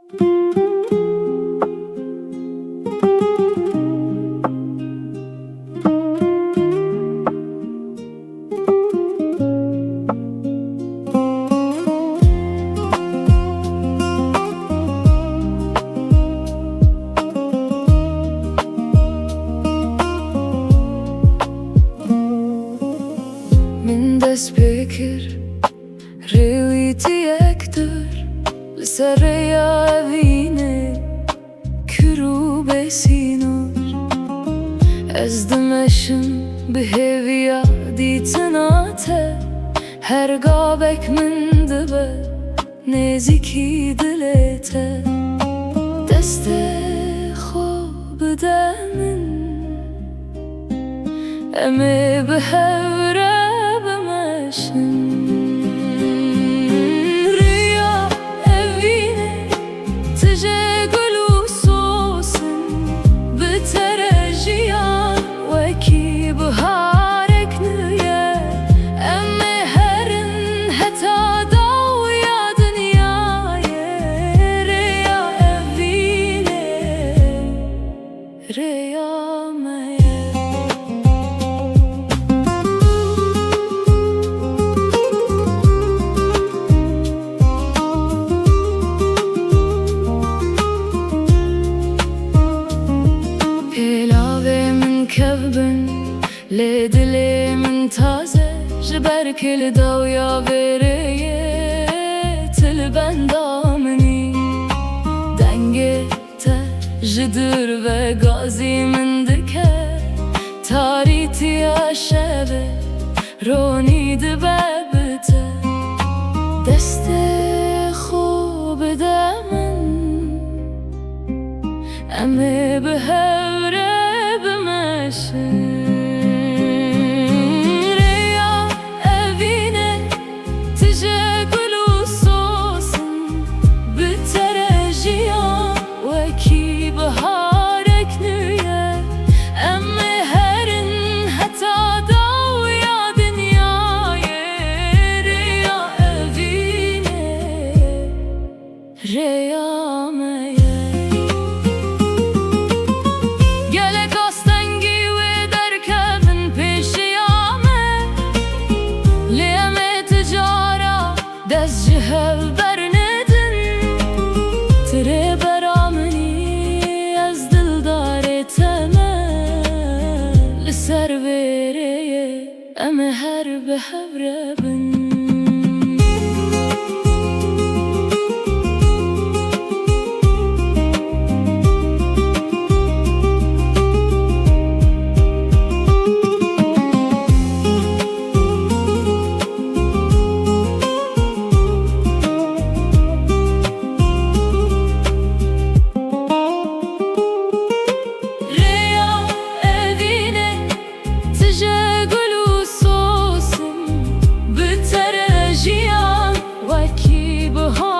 من دست بکر رویتی یک دور لسر یا وینه کرو بسینور از دمشم به هویا دیتناته هر گابک من دبه نزیکی دلته دست خوب دمن امی به هوره ریا evine تجه گلو سوسن بترجیان وکی بهارک نیه اما هرن حتا داویا دنیای ریا evine ریا مایه لدلی من تازه جبر کل دویا بریه تل بندامنی دنگه تا جدر و گازی من دکه تاریتی آشبه رونی دبابته دست خوب دامن امه به هوره بمشه دست جهل برندن تره برامنی از دل داره تمام لسر ویره اما هر به هوره بن وکی بها